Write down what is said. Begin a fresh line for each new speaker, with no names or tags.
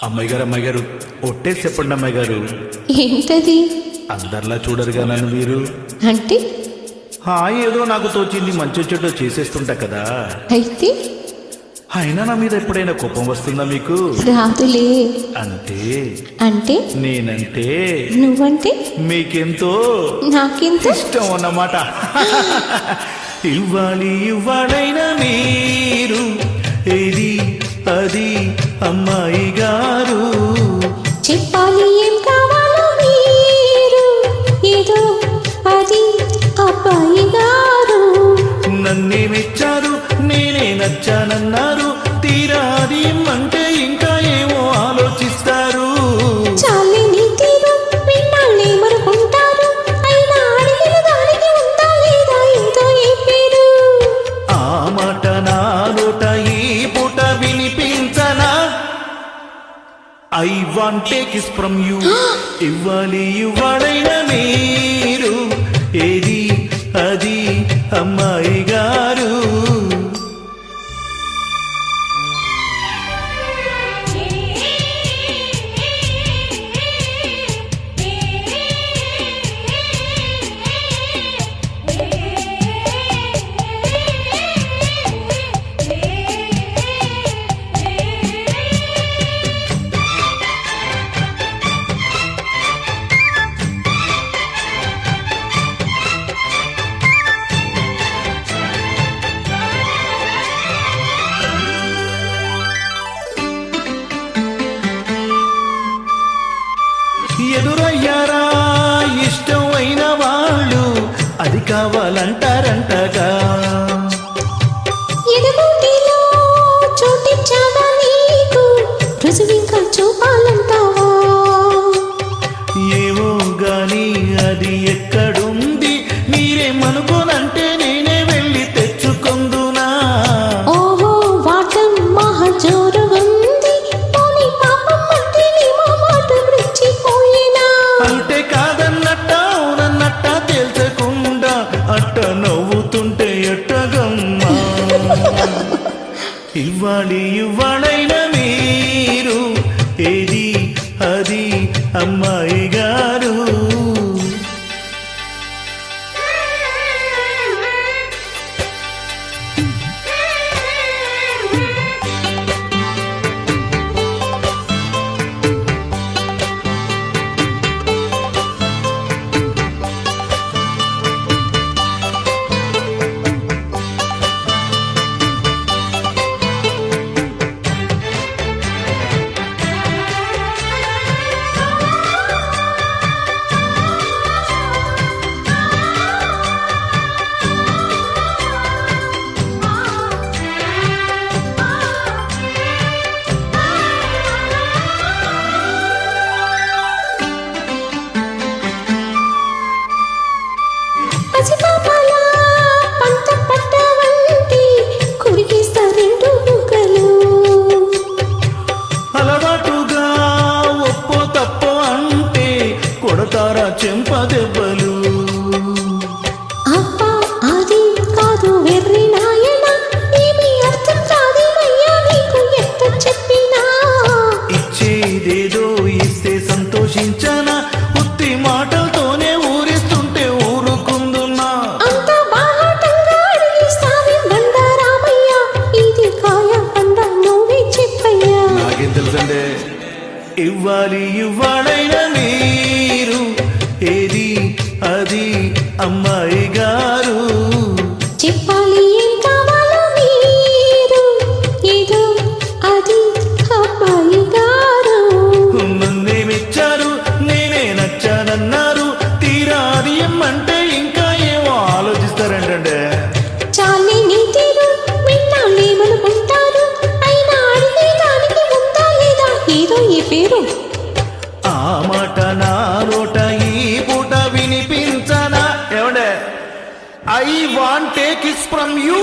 అమ్మాయి గారు ఒట్టే చెప్పండి అమ్మాయి గారు.
ఏంటది?
అందరిలా చూడరుగా నన్ను మీరు.
అంటే
ఏదో నాకు తోచింది మంచి చెడ్డ చేసేస్తుంటా కదా.
అయితే
అయినా నా మీద ఎప్పుడైనా కోపం వస్తుందా మీకు?
రాదులే.
అంటే
అంటే
నేనంటే
నువ్వంటే
మీకెంతో
నాకెంత
ఇష్టం అన్నమాట. ఇవ్వాలైనా మీరు ఏది అది అమ్మాయి గారు.
చెప్పాలి ఏం కావాలో మీరు ఏదో అది అబ్బాయి గారు.
నన్నే మెచ్చారు నేనే నచ్చానన్నారు. తీరా అది అంటే ఇంకా ఏమో ఆలోచిస్తారు.
చాలే నీ తీరు విన్నాళ్ళే మరుకుంటారు. అయినా అడిగిన దానికి ఉందా లేదా ఏదో ఏ పేరు.
ఆ మాట నా నోట ఈ పూట వినిపించనా? I want take kiss from you. ఇవ్వాలైనా మీరు ఏది అది అమ్మాయి గారు. ఎదురయ్యారా ఇష్టం అయిన వాళ్ళు అది కావాలంటారంటగా.
ఎదుగుటిలో చోటిచ్చాగా నీకు రుజువింకా చూపాలంటావా?
ఏమో గాని అది ఎక్కడుంది మీరేమనుకోనంటే నేనే వెళ్ళి తెచ్చుకుందునా.
ఓహో వాటం మహా జోరుగుంది. పోనీ పాపం అంటే నీ మాట రెచ్చిపోయినా.
అంటే కాదన్నట్ట అవునన్నట్ట తేల్చకుండా అట్ట నవ్వుతుంటే ఎట్టగమ్మా. ఇవ్వాలైనా మీరు ఏది అది అమ్మాయి గారు.
పసిపాపలా పంట పట్టవంటి కురికిస్తా రెండు బుగ్గలు.
అలవాటుగా ఒప్పో తప్పో అంటే కొడతారా చెంప దెబ్బలు.
అబ్బా అది కాదు వెర్రి నాయన. ఏమీ అర్థం కాదేమయ్యా నీకు ఎంత చెప్పినా.
ఇచ్చేదేదో ఇస్తే సంతోషించనా? ఉత్తి మాటలతోనే ఊరిస్తుంటే ఊరుకుందున్నా.
అంత బాహాటంగా అడిగిస్తావి బండారామయ్య. ఇది కాయ పండ నువ్వే చెప్పయ్యా.
నాకేం తెలుసండే. ఇవ్వాలైనా మీరు ఏది అది అమ్మాయి గారు.
చెప్పాలి ఏం కావాలో మీరు ఏదో అది అబ్బాయి గారు.
నన్నే మెచ్చారు నేనే నచ్చానన్నారు. తీరా అది అంటే ఇంకా ఏమో ఆలోచిస్తారంటే.
చాలే నీ తీరు విన్నాళ్ళేమనుకుంటారు. అయినా అడిగే దానికి ఉందా లేదా ఏదో ఈ పేరు.
ఆ మాట నా నోట ఈ పూట వినిపించనా? ఏమండే I want take kiss from you.